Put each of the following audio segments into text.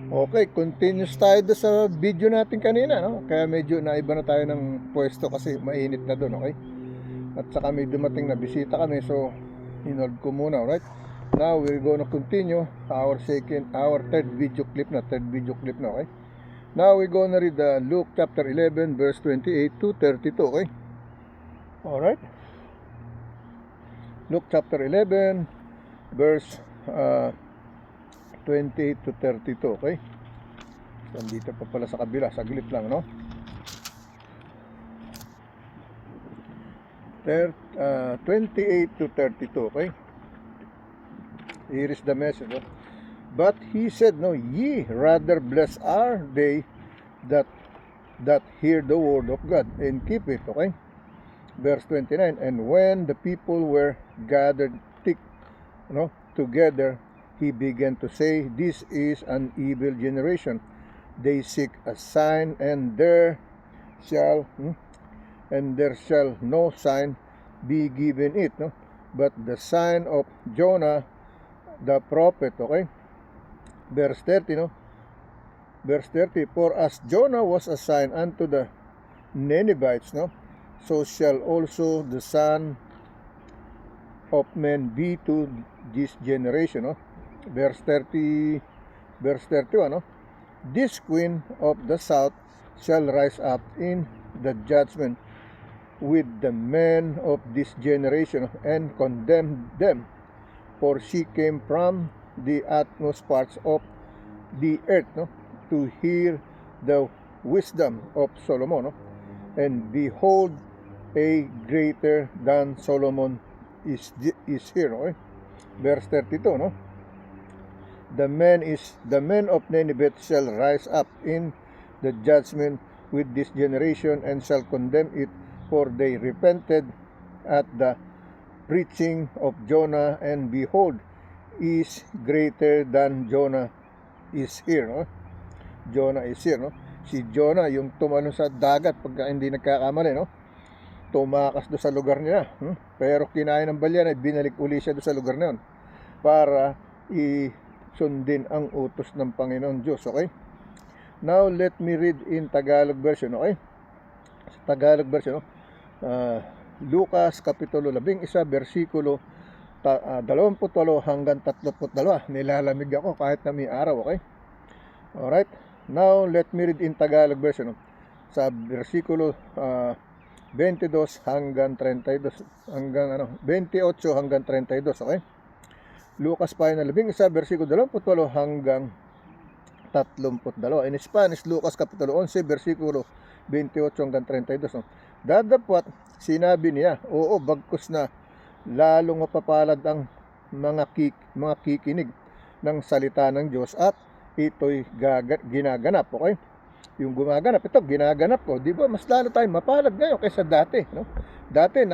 Okay, continuous tayo doon sa video natin kanina, no? Kaya medyo naiba na tayo ng pwesto kasi mainit na doon, okay? At saka may dumating na bisita kami, so inold ko muna, right? Now we're gonna continue our third video clip na, okay? Now we're gonna read Luke chapter 11 verse 28 to 32, okay? Alright? Luke chapter 11 verse 28 to 32, okay? Nandito pa pala sa kabila, saglit lang, no? 28 to 32, okay? Here is the message, no? But he said, no, ye rather blessed are they that hear the word of God and keep it, okay? Verse 29, and when the people were gathered together, he began to say, this is an evil generation. They seek a sign, and there shall no sign be given it, no? But the sign of Jonah the prophet, okay? Verse 30, no? Verse 30, for as Jonah was a sign unto the Ninevites, no? So shall also the Son of Man be to this generation, no? Verse 31, no? This queen of the south shall rise up in the judgment with the men of this generation and condemn them, for she came from the utmost parts of the earth, no, to hear the wisdom of Solomon, no? And behold, a greater than Solomon is here, okay? Verse 32, no? The men of Nineveh shall rise up in the judgment with this generation and shall condemn it, for they repented at the preaching of Jonah, and behold, is greater than Jonah is here, no? Jonah is here, no? Si Jonah yung tumano sa dagat pagka hindi nagkakamali, no? Tumakas do sa lugar niya, pero kinain ng balyan at binalik uli siya do sa lugar na yun para sundin ang utos ng Panginoon Diyos, okay? Now let me read in Tagalog version, okay? Sa Tagalog version, no? Lucas kapitulo 11 versikulo 28 hanggang 32. Nilalamig ako kahit na may araw, okay? Alright, now let me read in Tagalog version, no? Sa versikulo 22 hanggang 32 hanggang 28 hanggang 32, okay? Lucas pa na 11 versikulo 28 hanggang 32. In Spanish, Lucas kapitulo 11 versikulo 28 hanggang 32, no? Dadapwat sinabi niya, oo, bagkus na lalong mapapalad ang mga kikinig ng salita ng Diyos at ito'y ginaganap, okay? Yung gumaganap, ito ginaganap ko, di ba? Mas lalo tayong mapalad ngayon kaysa dati, no? Dati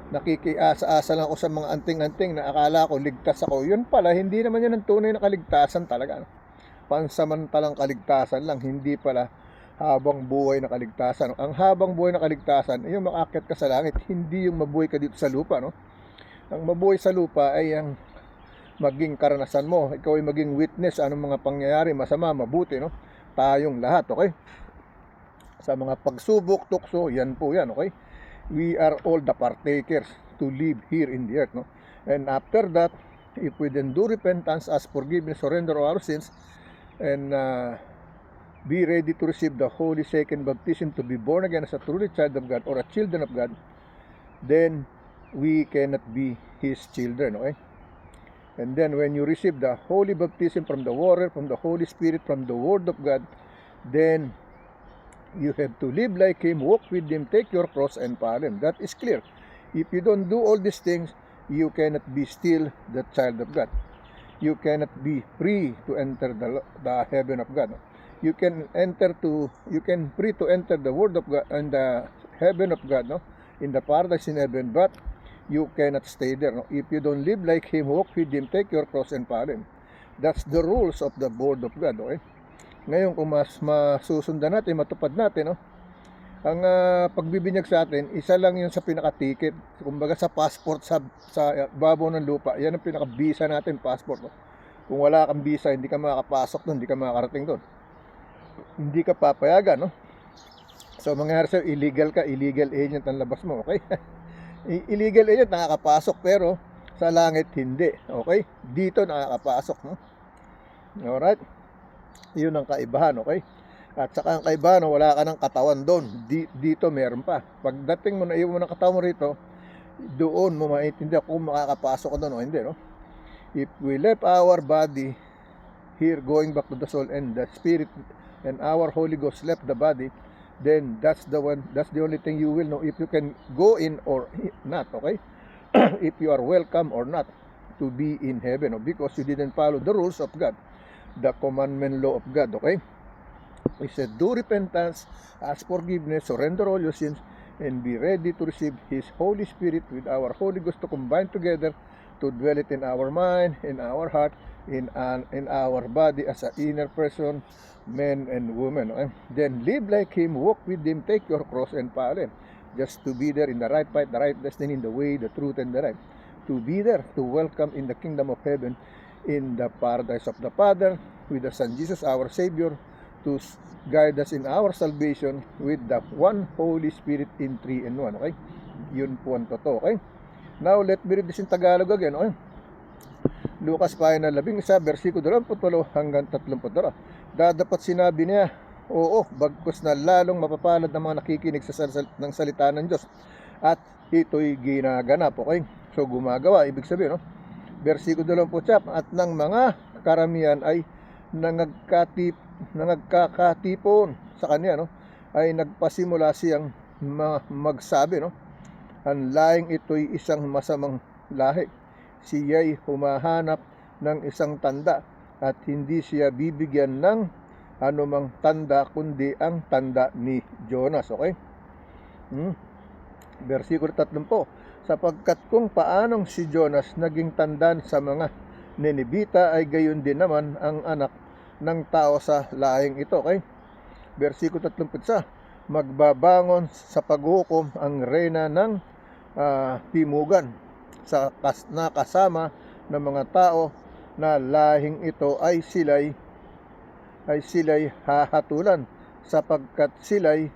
nakikiasa-asa lang ako sa mga anting-anting na akala ko ligtas ako. Yun pala, hindi naman yun ang tunay na kaligtasan talaga, no? Pansamantalang kaligtasan lang, hindi pala habang buhay na kaligtasan. Ang habang buhay na kaligtasan ay yung makaakyat ka sa langit, hindi yung mabuhay ka dito sa lupa, no? Ang mabuhay sa lupa ay ang maging karanasan mo, ikaw ay maging witness anong mga pangyayari, masama, mabuti, no? Tayong lahat, okay? Sa mga pagsubok, tukso, yan po yan, okay? We are all the partakers to live here in the earth, no? And after that, if we then do repentance, ask forgiveness, surrender our sins, and be ready to receive the holy second baptism, to be born again as a truly child of God or a children of God, then we cannot be His children, okay? And then when you receive the holy baptism from the water, from the Holy Spirit, from the Word of God, then you have to live like Him, walk with Him, take your cross and follow Him. That is clear. If you don't do all these things, you cannot be still the child of God. You cannot be free to enter the heaven of God. You can free to enter the Word of God and the heaven of God, no? In the paradise in heaven, but you cannot stay there, no? If you don't live like Him, walk with Him, take your cross and follow Him. That's the rules of the Word of God, okay? Ngayon, kung mas masusundan natin, matupad natin, no? Ang pagbibinyag sa atin, isa lang yun sa pinaka-ticket. Kumbaga sa passport sa babaw ng lupa, yan ang pinaka-visa natin, passport, no? Kung wala kang visa, hindi ka makakapasok doon, hindi ka makakarating doon. Hindi ka papayagan, no? So, mangyari sa'yo, illegal agent ang labas mo, okay? Illegal agent, nakakapasok, pero sa langit, hindi, okay? Dito, nakakapasok, no? Alright? Yun ang kaibahan, okay? At saka ang kaibahan, wala ka ng katawan doon. Dito, meron pa. Pagdating mo, naiwan mo ng katawan mo rito, doon mo maintindihan kung makakapasok ka doon o hindi, no? If we left our body here going back to the soul, and the spirit and our Holy Ghost left the body, then that's the only thing you will know if you can go in or not, okay? If you are welcome or not to be in heaven, no? Because you didn't follow the rules of God, the commandment law of God, okay? He said, do repentance, ask forgiveness, surrender all your sins, and be ready to receive His Holy Spirit with our Holy Ghost to combine together to dwell it in our mind, in our heart, in our body as an inner person, men and women. Okay? Then live like Him, walk with Him, take your cross and follow Him. Just to be there in the right path, the right destiny, in the way, the truth, and the right. To be there, to welcome in the kingdom of heaven, in the paradise of the Father, with the Son Jesus, our Savior, to guide us in our salvation with the one Holy Spirit in 3 and 1. Okay? Yun po ang totoo. Okay? Now, let me read this in Tagalog again. Okay? Lucas pahina 11, versikulo 28 hanggang 32. Dapat sinabi niya, oo, bagkus na lalong mapapalad ng mga nakikinig sa ng salita ng Diyos. At ito'y ginaganap. Okay? So, gumagawa. Ibig sabihin, no? Versikulo 20, at ng mga karamihan ay nagkakatipon sa kanya, no? Ay nagpasimula siyang magsabi, no? Ang lahing ito'y isang masamang lahi. Siya'y humahanap ng isang tanda at hindi siya bibigyan ng anumang tanda kundi ang tanda ni Jonas. Okay? Versikulo 30, sapagkat kung paanong si Jonas naging tanda sa mga Ninibita ay gayon din naman ang anak ng tao sa lahing ito. Okay? Versikulo 31, magbabangon sa paghukom ang reyna ng timugan sa kasama ng mga tao na lahing ito ay sila'y hahatulan sapagkat sila'y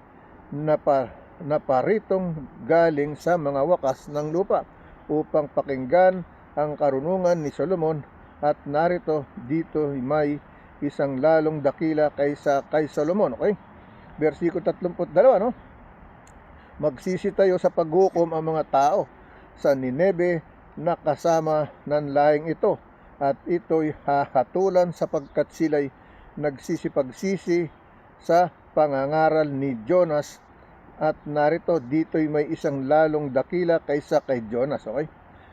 naparitong galing sa mga wakas ng lupa upang pakinggan ang karunungan ni Solomon, at narito dito may isang lalong dakila kaysa kay Solomon. Okay? Versikulo 32, no? Magsisitayo sa paghukom ang mga tao sa Nineve na kasama ng lahing ito, at ito'y hahatulan sapagkat sila'y nagsisipagsisi sa pangangaral ni Jonas, at narito dito'y may isang lalong dakila kaysa kay Jonas. Okay?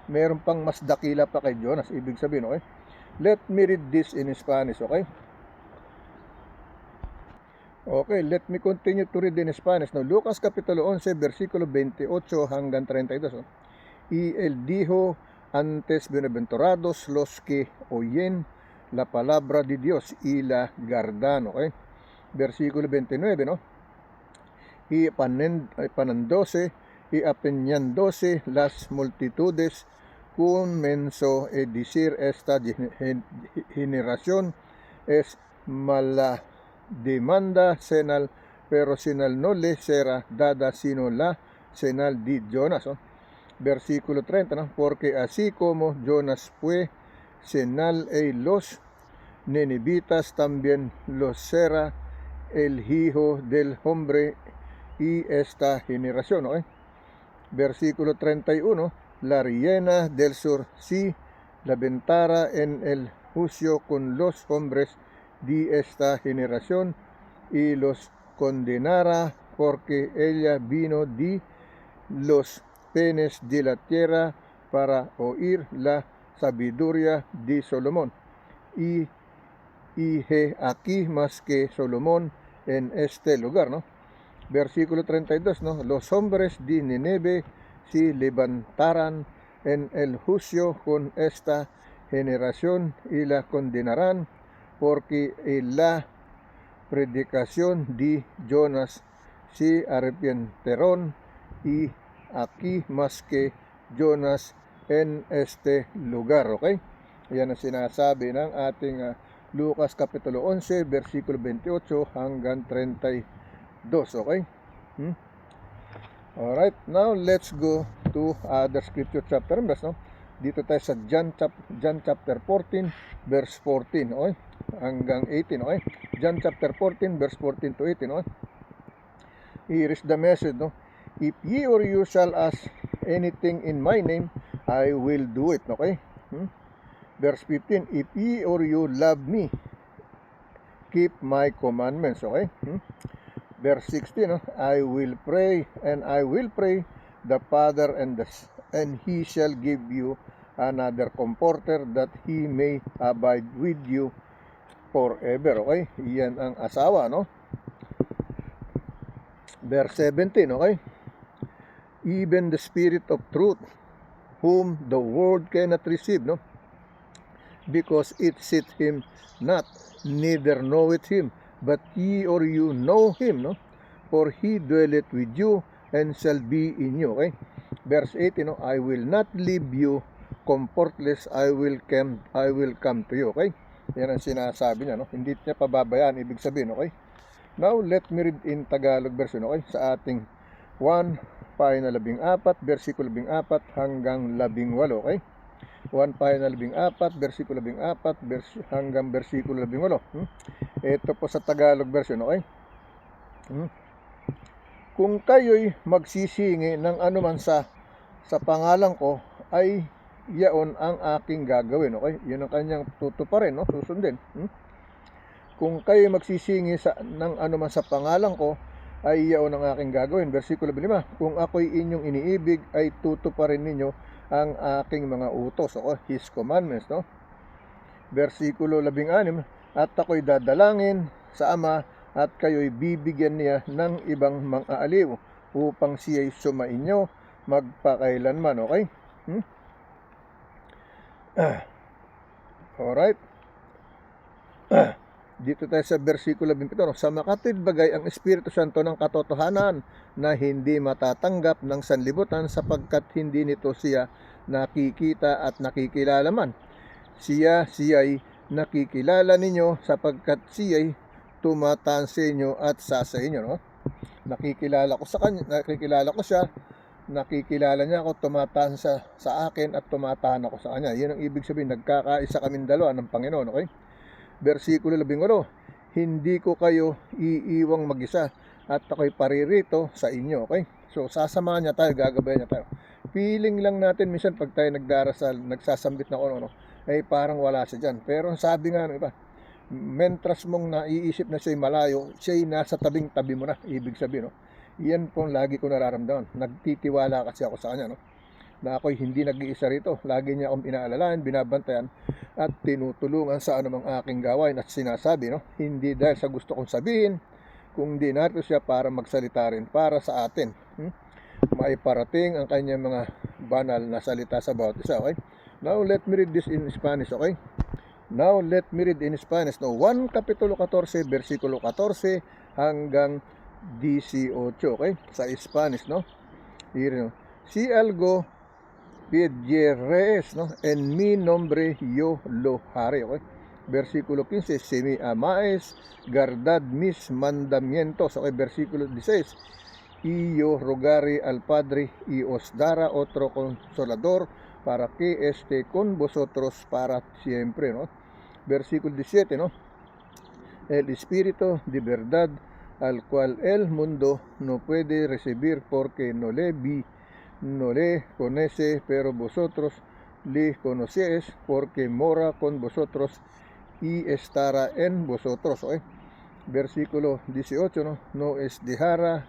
Meron pang mas dakila pa kay Jonas. Ibig sabihin, okay? Let me read this in Spanish, okay? Okay, let me continue to read in Spanish. No, Lucas capítulo 11, versículo 28 hanggang 32. Y él dijo antes, bienaventurados los que oyen la palabra de Dios y la guardan. Okay? Versículo 29, no? Y panándose y apeñándose las multitudes, comenzó a decir, esta generación es mala demanda señal, pero señal no le será dada sino la señal de Jonas. Versículo 30, ¿no? Porque así como Jonas fue señal los ninivitas, también lo será el Hijo del Hombre y esta generación. ¿No? Versículo 31, la reina del sur sí levantará en el juicio con los hombres de esta generación y los condenará, porque ella vino de los penes de la tierra para oír la sabiduría de Salomón. Y he aquí más que Salomón en este lugar, ¿no? Versículo 32, ¿no? Los hombres de Nineve se levantarán en el juicio con esta generación y la condenarán, porque en la predicación de Jonas se arrepintieron, y aquí más que Jonas en este lugar. Okay? Yan ang sinasabi ng ating Lucas Kapitulo 11, versikulo 28 hanggang 32. Okay? Alright, now let's go to other scripture chapter and verse, no? Dito tayo sa John chapter 14, verse 14, okay? Hanggang 18, okay? John chapter 14, verse 14 to 18, okay? Here is the message, no? If ye or you shall ask anything in my name, I will do it, okay? Verse 15, if ye or you love me, keep my commandments, okay? Verse 16, no? I will pray, and I will pray the Father, and he shall give you another comforter, that he may abide with you forever, okay? Yan ang asawa, no? Verse 17, okay? Even the Spirit of truth, whom the world cannot receive, no? Because it seeth him not, neither knoweth him, but ye or you know him, no? For he dwelleth with you, and shall be in you, okay? Verse 18, no? I will not leave you comfortless, I will come to you, okay? Yan ang sinasabi niya, no? Hindi niya pababayaan, ibig sabihin, okay? Now, let me read in Tagalog version, okay? Sa ating 1, Pahina 14, versikulo 14 hanggang 18, okay? 1 Pahina 14, versikulo 14 hanggang versikulo 18. Ito po sa Tagalog version, okay? Kung kayo'y magsisingi ng anuman sa pangalan ko, ay yaon ang aking gagawin, okay? Yun ang kanyang tutuparin, no? Susundin. Kung kayo'y magsisingi ng anuman sa pangalan ko, ay yaon ang aking gagawin. Versikulo 5, kung ako'y inyong iniibig, ay tutuparin ninyo ang aking mga utos, o His commandments, no? Versikulo 16, at ako'y dadalangin sa Ama, at kayo'y bibigyan niya ng ibang mang-aaliw, upang siya'y sumainyo magpakailanman, okay? Alright. Dito tayo sa versikulo 27, sa makatid bagay ang Espiritu Santo ng katotohanan, na hindi matatanggap ng sanlibutan, sapagkat hindi nito siya nakikita at nakikilala man. Siya'y nakikilala ninyo, sapagkat siya'y tumataan sa inyo at sa inyo, no? Nakikilala ko siya, nakikilala niya ako, tumataan sa akin, at tumataan ako sa kanya. Yan ang ibig sabihin, nagkakaisa kaming dalawa ng Panginoon, okay? Versikulo 18, hindi ko kayo iiwang mag-isa, at ako'y paririto sa inyo, okay? So, sasamahan niya tayo, gagabayan niya tayo. Feeling lang natin minsan pag tayo nagdarasal, nagsasambit na ano, ay parang wala siya dyan. Pero sabi nga ng iba, mentras mong naiisip na siya'y malayo, siya'y nasa tabing-tabi mo na, ibig sabihin, no? Yan po lagi ko nararamdaman. Nagtitiwala kasi ako sa kanya, no? Na ako'y hindi nag-iisa rito. Lagi niya akong inaalalahan, binabantayan, at tinutulungan sa anumang aking gawain. At sinasabi, no? Hindi dahil sa gusto kong sabihin, kundi narito siya para magsalita rin para sa atin. Maiparating ang kanyang mga banal na salita sa bawat isa, okay? Now, let me read this in Spanish, okay? Now, let me read in Spanish. No, 1 Kapitulo 14, versikulo 14 hanggang 18, okay? Sa Spanish, no? Here, no? Si algo pidieres, no? En mi nombre yo lo haré, okay? Versikulo 15, si me amáis, guardad mis mandamientos, okay? Versikulo 16, y yo rogaré al Padre, y os dará otro consolador, para que esté con vosotros para siempre, no? Versikulo 17, no? El Espíritu de verdad, al cual el mundo no puede recibir, porque no le conoce, pero vosotros le conocéis, porque mora con vosotros y estará en vosotros, ¿eh? Versículo 18, no? No es dejara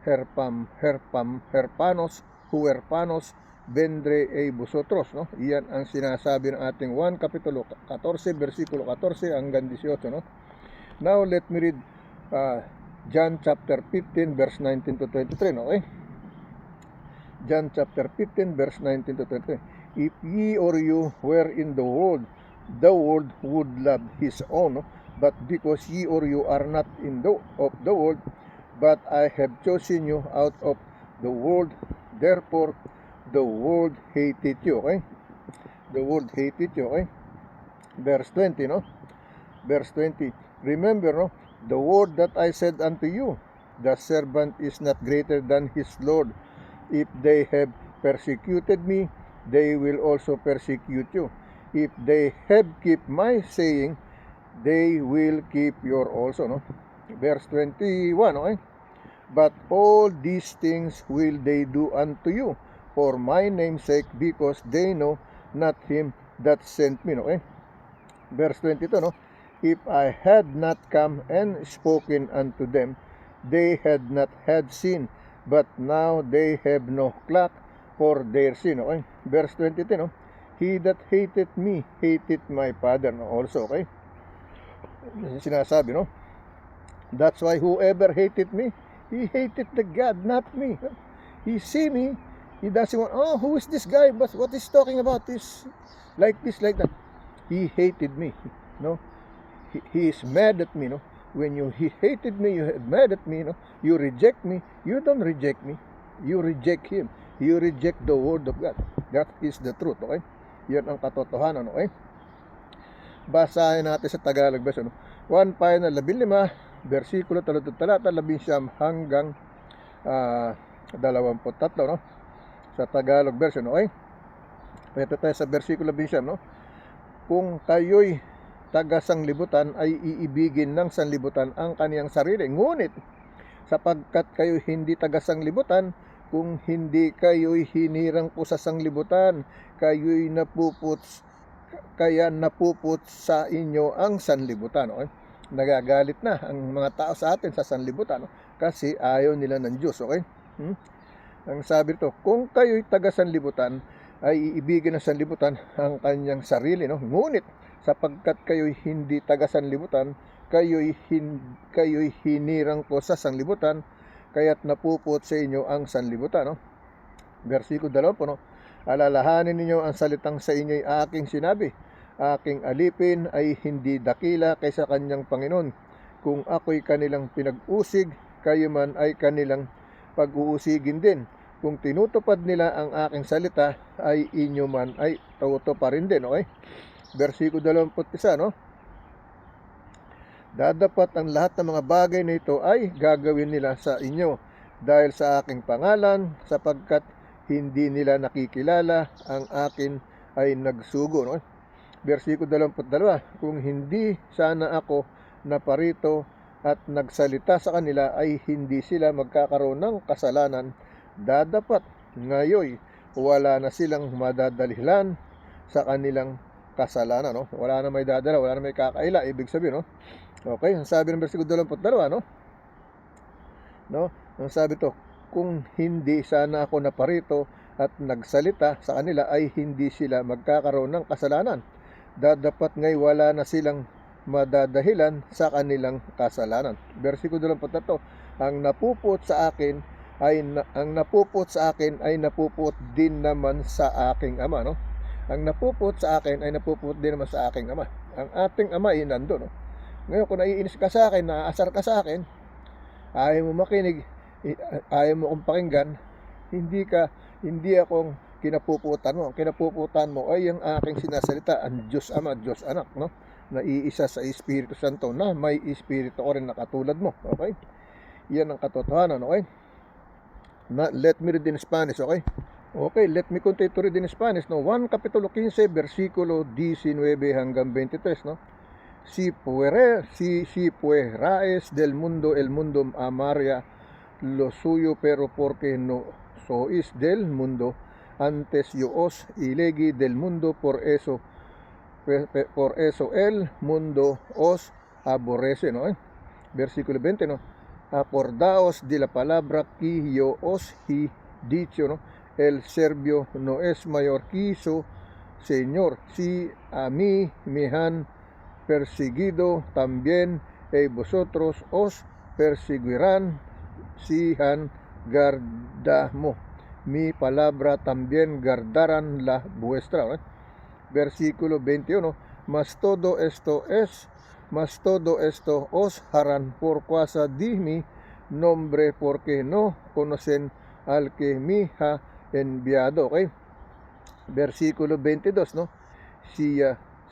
herpanos, huerpanos, vendre vosotros, no? Iyan ang sinasabi ng ating 1 Kapitulo 14, versikulo 14 hanggang 18, no? Now, let me read John chapter 15, verse 19 to 23, no? Okay? John chapter 15, verse 19 to 23. If ye or you were in the world would love his own, no? But because ye or you are not of the world, but I have chosen you out of the world, therefore the world hated you, okay? The world hated you, okay? Verse 20, no? Verse 20, remember, no, the word that I said unto you, the servant is not greater than his Lord. If they have persecuted me, they will also persecute you. If they have kept my saying, they will keep your also, no? Verse 21, okay? But all these things will they do unto you for my name's sake, because they know not him that sent me, okay? Verse 22, no? If I had not come and spoken unto them, they had not had sin, but now they have no clock for their sin, okay? Verse 22, no? He that hated me, hated my Father, no? Also, okay? Sinasabi, no? That's why whoever hated me, he hated the God, not me. He see me, he doesn't want, oh, who is this guy? But what is talking about this, like that. He hated me, no? He is mad at me, no? When he hated me, you mad at me, no? You reject me, you don't reject me. You reject him. You reject the word of God. That is the truth, okay? Yan ang katotohanan, okay? Basahin natin sa Tagalog version, no? 1 Pahina 15, versikulo 3 talata 11 hanggang 23, no? Sa Tagalog version, okay? Ito tayo sa versikulo 11, no? Kung kayo'y taga-sanglibutan, ay iibigin ng sanlibutan ang kaniyang sarili. Ngunit sapagkat kayo hindi taga-sanglibutan, kung hindi kayo'y hinirang po sa sanglibutan, kayo'y kaya napuput sa inyo ang sanlibutan, okay? Nagagalit na ang mga tao sa atin sa sanlibutan, no? Kasi ayaw nila ng Diyos, okay? Ang sabi rito, kung kayo'y taga-sanlibutan, ay iibigin ng sanlibutan ang kanyang sarili, no? Ngunit sapagkat kayo'y hindi taga-sanlibutan, kayo'y hinirang ko sa sanlibutan, kaya't napuput sa inyo ang sanlibutan, no? Versikulo 20, no? Alalahanin ninyo ang salitang sa inyo'y aking sinabi, aking alipin ay hindi dakila kaysa kanyang Panginoon. Kung ako'y kanilang pinag-usig, kayo man ay kanilang pag-uusigin din. Kung tinutupad nila ang aking salita, ay inyo man ay tutuparin din, okay? Versikulo 21, no? Dadapat ang lahat ng mga bagay na ito ay gagawin nila sa inyo dahil sa aking pangalan, sapagkat hindi nila nakikilala ang akin ay nagsugo, no? Versikulo 22, kung hindi sana ako naparito at nagsalita sa kanila, ay hindi sila magkakaroon ng kasalanan. Dadapat ngayon wala na silang madadalihan sa kanilang kasalanan, no? Wala na may dadala, wala na may kakaila, ibig sabihin, no? Okay, ang sabi ng versikulo 22, no? Ang sabi to, kung hindi sana ako naparito at nagsalita sa kanila, ay hindi sila magkakaroon ng kasalanan. Dadapat ngay wala na silang madadahilan sa kanilang kasalanan. Versikulo 23, ang napuput sa akin ay napuput din naman sa aking Ama, no? Ang napuput sa akin ay napuput din naman sa aking Ama. Ang ating Ama ay nandoon, no? Ngayon, kung naiinis ka sa akin, naaasar ka sa akin, ayaw mo makinig, ayaw mo akong pakinggan, hindi akong kinapuputan mo. Ang kinapuputan mo ay ang aking sinasalita, ang Diyos Ama, Diyos Anak, no? Na iisa sa Espiritu Santo, na may Espiritu ko rin na katulad mo, okay? Yan ang katotohanan, okay? Let me read in Spanish, okay? Okay, let me continue to read in Spanish, no? 1 Kapitulo 15, versikulo 19 hanggang 23, no? Si pueraes del mundo, el mundo amaría lo suyo, pero porque no sois del mundo, antes yo os elegí del mundo, por eso el mundo os aborrece, ¿no? Versículo 20, ¿no? Acordaos de la palabra que yo os he dicho, ¿no? El siervo no es mayor que su Señor. Si a mí me han perseguido, también vosotros os perseguirán. Si han guardado mi palabra, también guardarán la vuestra, ¿no? Versículo 21, mas todo esto os harán por causa de mi nombre, porque no conocen al que me ha enviado, okay? Versículo 22, no?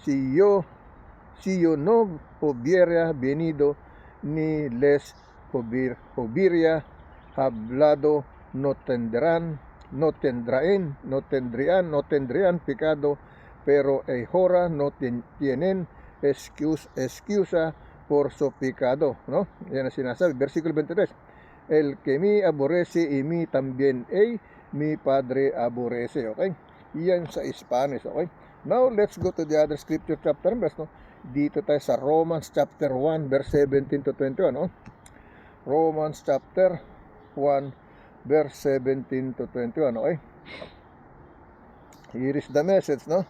si yo no hubiera venido ni les hubiera hablado, no tendrían pecado, pero ahora no tienen excusa por su pecado, no? Yan ang sinasabi, versikulo 23. El que me aborrece y mí también mi Padre aborrece, okay? Yan sa Spanish, okay? Now, let's go to the other scripture chapter and verse, no? Dito tayo sa Romans chapter 1, verse 17 to 21, no? Romans chapter 1, verse 17 to 21, okay? Here is the message, no?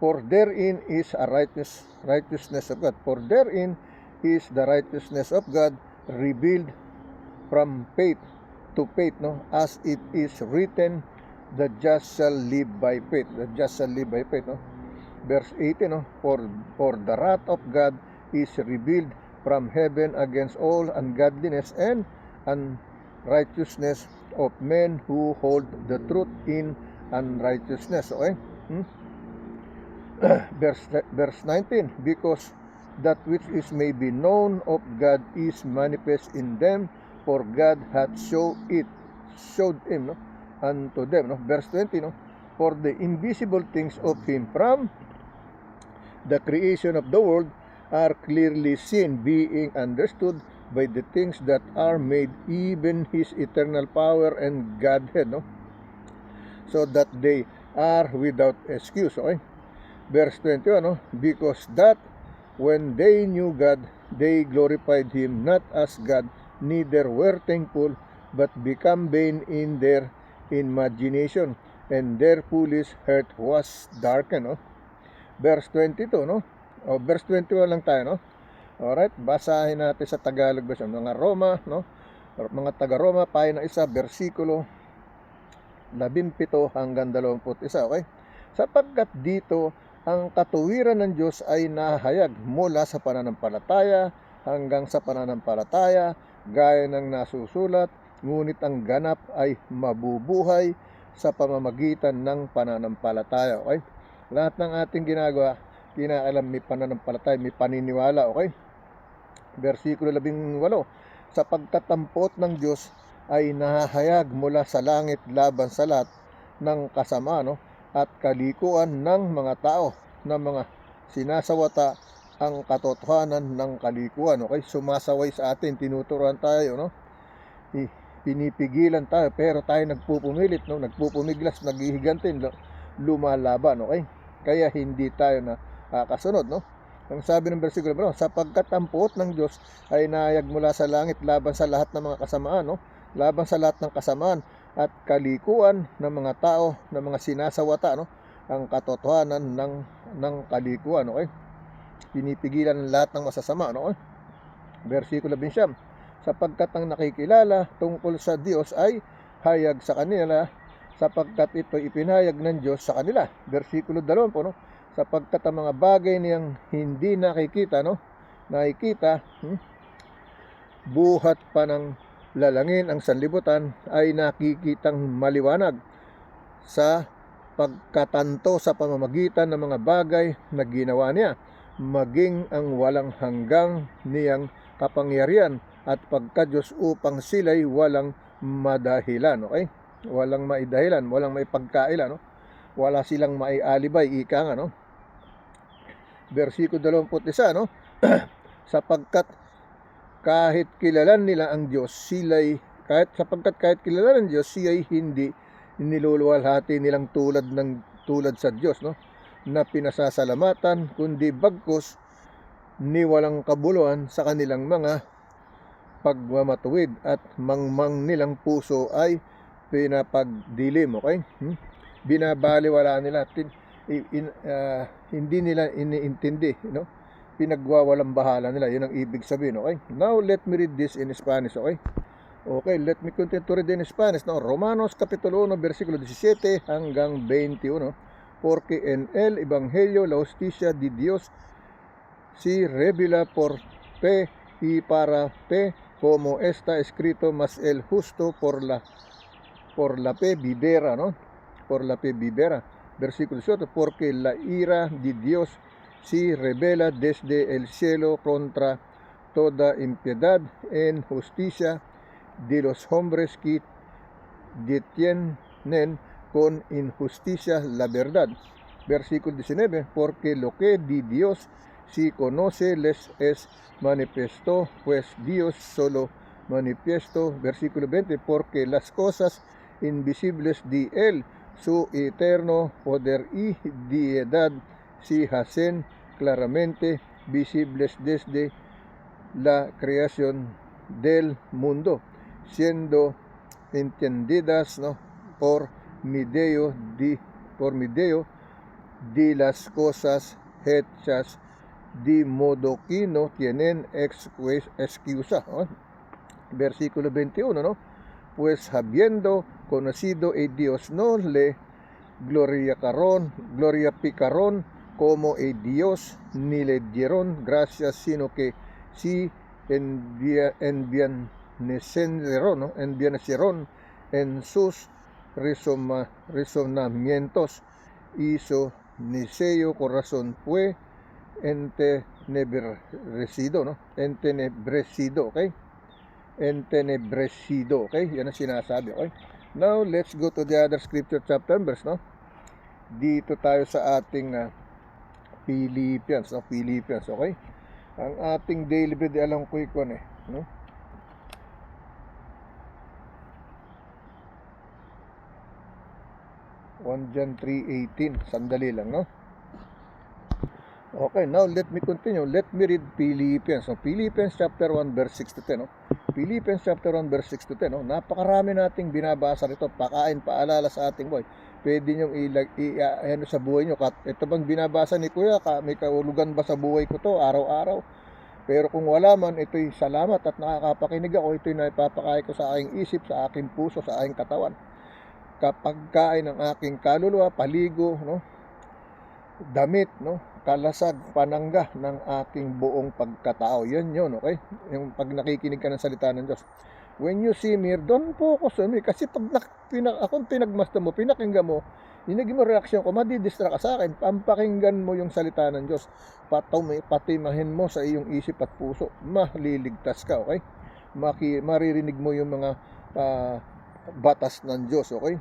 For therein is a righteousness of God. For therein is the righteousness of God revealed from faith to faith, no? As it is written, the just shall live by faith. The just shall live by faith, no? Verse 18, no? For the wrath of God is revealed from heaven against all ungodliness and unrighteousness of men who hold the truth in unrighteousness, okay? Verse 19, because that which is may be known of God is manifest in them, for God hath showed him, no, unto them, no? Verse 20, no, for the invisible things of him from the creation of the world are clearly seen, being understood by the things that are made, even his eternal power and Godhead, no, so that they are without excuse, okay? Verse 21, no? Because that when they knew God, they glorified him not as God, neither were thankful, but become vain in their imagination, and their foolish heart was darkened, no? Verse 22, no? O, verse 21 lang tayo, no? Alright, basahin natin sa Tagalog version. Mga Roma, no? Mga taga-Roma, pahina 1, versikulo 17 hanggang 21, okay? Sapagkat dito, ang katuwiran ng Diyos ay nahayag mula sa pananampalataya hanggang sa pananampalataya, gaya ng nasusulat, ngunit ang ganap ay mabubuhay sa pamamagitan ng pananampalataya, okay? Lahat ng ating ginagawa, kinakailangan may pananampalataya, may paniniwala, okay? Versikulo 18, sapagkat ang puot ng Diyos ay nahahayag mula sa langit laban sa lahat ng kasama, no? At kalikuan ng mga tao na mga sinasawata ang katotohanan ng kalikuan, okay? Sumasaway sa atin, tinuturuan tayo, no? Pinipigilan tayo, pero tayo nagpupumilit, no? Nagpupumiglas, naghihigantin, lumalaban, okay? Kaya hindi tayo nakakasunod, no? Ang sabi ng versikulo, no? Sapagkat ang puot ng Diyos ay nahayag mula sa langit laban sa lahat ng mga kasamaan, no? Laban sa lahat ng kasamaan at kalikuan ng mga tao, ng mga sinasawata, no? Ang katotohanan ng kalikuan, okay? Pinipigilan ng lahat ng masasama, no? Versikulo 20, sapagkat ang nakikilala tungkol sa Diyos ay hayag sa kanila, sapagkat ito ipinahayag ng Diyos sa kanila. Versikulo 20, no? Sapagkat ang mga bagay niyang hindi nakikita, no? Nakikita, buhat pa ng lalangin ang sanlibutan ay nakikitang maliwanag sa pagkatanto sa pamamagitan ng mga bagay na ginawa niya, maging ang walang hanggang niyang kapangyarihan at pagka-Diyos upang sila'y walang madahilan, okay? Walang maidahilan, walang maipagkaila, no? Wala silang maialibay, ika nga, no? Versikulo 21, no? Sapagkat kahit kilalan nila ang Diyos, sapagkat kahit kilalan ng Diyos, siya'y hindi niluluwalhati nilang tulad sa Diyos, no? Na pinasasalamatan, kundi bagkus ni walang kabuluhan sa kanilang mga pagmamatuwid at mangmang nilang puso ay pinapagdilim, okay? Binabaliwala nila, hindi nila iniintindi, no? Pinagwawalang bahala nila, yun ang ibig sabihin, okay? Now let me read this in Spanish, okay? Okay, let me continue to read in Spanish, no? Romanos capítulo 1, versikulo 17 hanggang 21, porque en el evangelio la justicia de Dios si revela por fe y para fe, como está escrito, mas el justo por la fe vivirá, no? Por la fe vivirá. Versículo 18, porque la ira de Dios se revela desde el cielo contra toda impiedad en justicia de los hombres que detienen con injusticia la verdad. Versículo 19, porque lo que de Dios se conoce les es manifiesto, pues Dios solo manifiesto. Versículo 20, porque las cosas invisibles de Él, su eterno poder y deidad, se hacen claramente visibles desde la creación del mundo, siendo entendidas, ¿no?, por medio de las cosas hechas, de modo que no tienen excusa, ¿no? Versículo 21, ¿no? Pues habiendo conocido a Dios, no le glorificaron como a Dios, ni le dieron gracias, sino que sí envianecieron en sus razonamientos, y su necio corazón fue entenebrecido, ¿no? Entenebrecido, okay? Entenebrecido, okay? Yan ang sinasabi, okay? Now, let's go to the other scripture chapter and verse, no? Dito tayo sa ating Philippians, no? Philippians, okay? Ang ating daily bread, alam ko ikon no? John 3:18, sandali lang, no? Okay, now let me continue. Let me read Philippians. So, Philippians chapter 1 verse 6 to 10, no? Philippians chapter 1 verse 6 to 10, no? Napakarami nating binabasa rito, pakain, paalala sa ating buhay. Pwede nyo ano sa buhay nyo. Ito bang binabasa ni Kuya, may kaulugan ba sa buhay ko to araw-araw? Pero kung wala man, ito'y salamat at nakakapakinig ako. Ito'y naipapakain ko sa aking isip, sa aking puso, sa aking katawan. Kapag kain ng aking kaluluwa, paligo, no? Damit, no? Kalasag, panangga ng aking buong pagkatao. Yan yun, okay? Yung pag nakikinig ka ng salita ng Diyos. When you see me, don't focus on me. Kasi pag akong pinagmasdan mo, pinakinggan mo, hinagin mo reaksyon ko, madidistract ka sa akin. Pampakinggan mo yung salita ng Diyos. Patimahin mo sa iyong isip at puso. Maliligtas ka, okay? Maririnig mo yung mga batas ng Diyos, okay?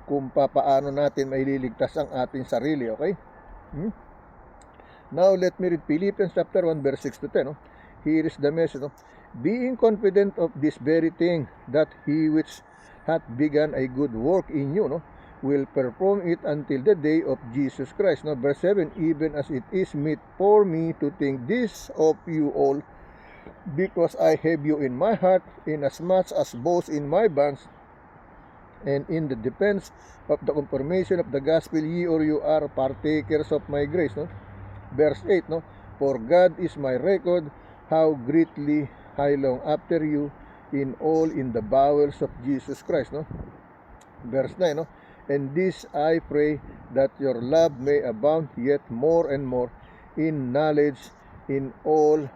Kung paano natin maililigtas ang ating sarili, okay? Now, let me read Philippians chapter 1, verse 6 to 10. No? Here is the message. No? Being confident of this very thing, that he which hath begun a good work in you, no, will perform it until the day of Jesus Christ. No? Verse 7, even as it is meet for me to think this of you all, because I have you in my heart, inasmuch as both in my bonds and in the defense of the confirmation of the gospel, ye or you are partakers of my grace. No? Verse 8, no? For God is my record, how greatly I long after you in all in the bowels of Jesus Christ. No? Verse 9, no? And this I pray, that your love may abound yet more and more in knowledge, in all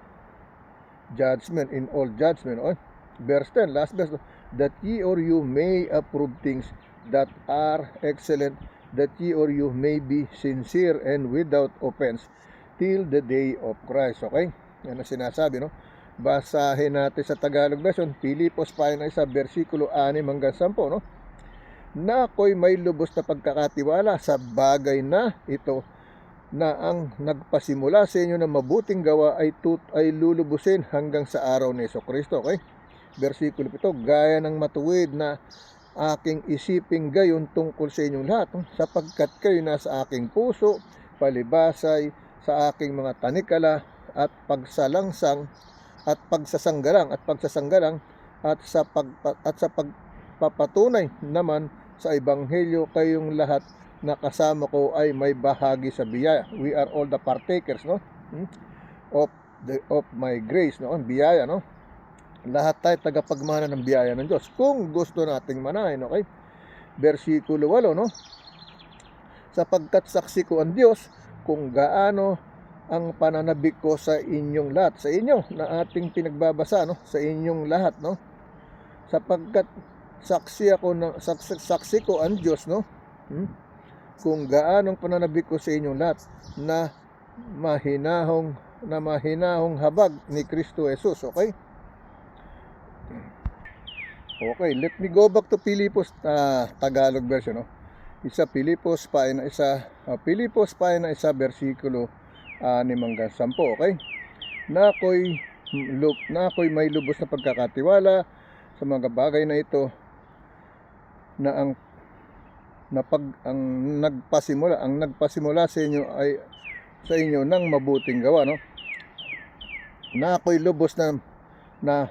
judgment. Okay? Verse 10, last verse, no? That ye or you may approve things that are excellent, that ye or you may be sincere and without offense till the day of Christ. Okay? Yan ang sinasabi, no? Basahin natin sa Tagalog version, Filipos paano sa versikulo 6 hanggang 10, no? Na ako'y may lubos na pagkakatiwala sa bagay na ito, na ang nagpasimula sa inyo ng mabuting gawa ay lulubusin hanggang sa araw ni Jesucristo. Okay? Versikulo 7, gaya ng matuwid na aking isiping gayon tungkol sa inyong lahat, no? Sapagkat kayo nasa aking puso, palibasay sa aking mga tanikala at pagsasanggalang at sa pagpapatunay naman sa ebanghelyo, kayong lahat na kasama ko ay may bahagi sa biyaya. We are all the partakers, no? Of my grace, no? Ang biyaya, no? Lahat tayo tagapagmana ng biyaya ng Diyos kung gusto nating manahin, okay? Versikulo 8, no? Sapagkat saksi ko ang Diyos kung gaano ang pananabik ko sa inyong lahat, sa inyo na ating pinagbabasa, no? Sa inyong lahat, no? Sapagkat saksi ko ang Diyos, no? kung gaanong pananabik ko sa inyong lahat na mahinahong habag ni Kristo Jesus. Okay? Okay, let me go back to Pilipos Tagalog version, no? Pilipos pa na isa bersikulo 6 hanggang 10, okay? Na ako'y may lubos na pagkakatiwala sa mga bagay na ito, na ang nagpasimula sa inyo ng mabuting gawa, no? Na ako'y lubos na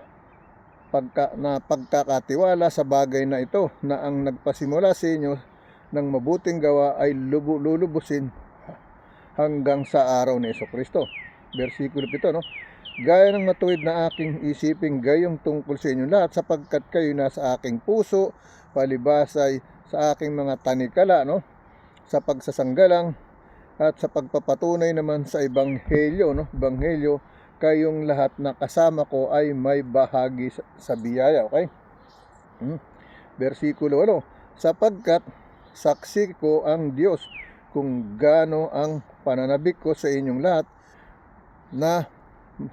pagkakatiwala sa bagay na ito, na ang nagpasimula sa inyo ng mabuting gawa ay lulubusin hanggang sa araw ni Jesucristo. Versikulo 7, no? Gaya ng matuwid na aking isiping gayong tungkol sa inyo lahat, sapagkat kayo nasa aking puso, palibasay sa aking mga tanikala, no? Sa pagsasanggalang at sa pagpapatunay naman sa ebanghelyo, no? Ebanghelyo, kayong lahat na kasama ko ay may bahagi sa biyaya. Okay? Versikulo 8, sapagkat saksi ko ang Diyos kung gaano ang pananabik ko sa inyong lahat na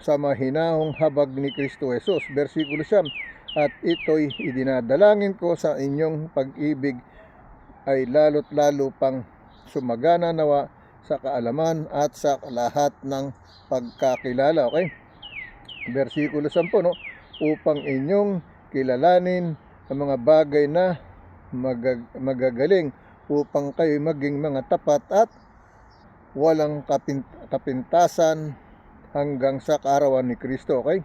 sa mahinahong habag ni Kristo Jesus. Versikulo 9, at ito'y idinadalangin ko sa inyong pag-ibig ay lalo't lalo pang sumagana nawa sa kaalaman at sa lahat ng pagkakilala. Okay? Versikulo 10, no? Upang inyong kilalanin ang mga bagay na magagaling, upang kayo maging mga tapat at walang kapintasan hanggang sa kaarawan ni Kristo. Okay?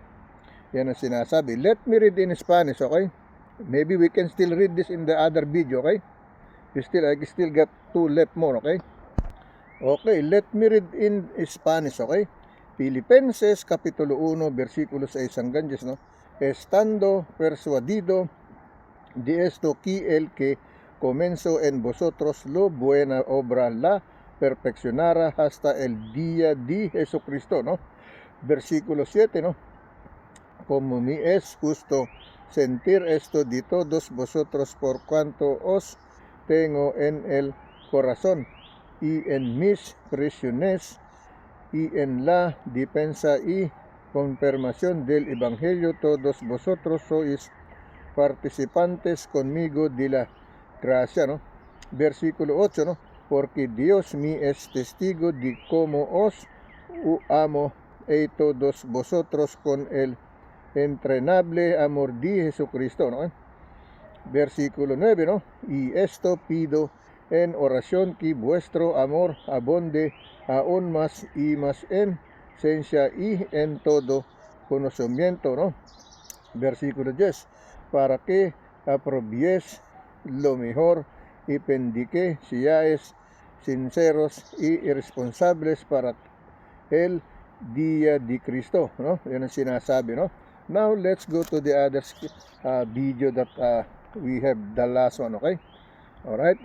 Yan ang sinasabi. Let me read in Spanish. Okay? Maybe we can still read this in the other video. Okay? I still got 2 left more. Okay? Okay, let me read in Spanish, okay? Filipenses kapitulo 1, versikulo 6 hanggang 10, no? Estando persuadido de esto que el que comenzó en vosotros lo buena obra la perfeccionará hasta el día de Jesucristo, no? Versículo 7, no? Como me es justo sentir esto de todos vosotros, por cuanto os tengo en el corazón y en mis prisiones y en la defensa y confirmación del evangelio, todos vosotros sois participantes conmigo de la gracia, no? Versículo 8, no? Porque Dios me es testigo de cómo os amo a todos vosotros con el entrenable amor de Jesucristo, no? Versículo 9, no? Y esto pido en oración que vuestro amor abunde aún más y más en ciencia y en todo conocimiento, ¿no? Versículo 10, para que aprobéis lo mejor y pendique seáis sinceros y irresponsables para el día de Cristo, ¿no? Yan ang sinasabi, no? Now let's go to the other video that we have, the last one. Okay? Alright.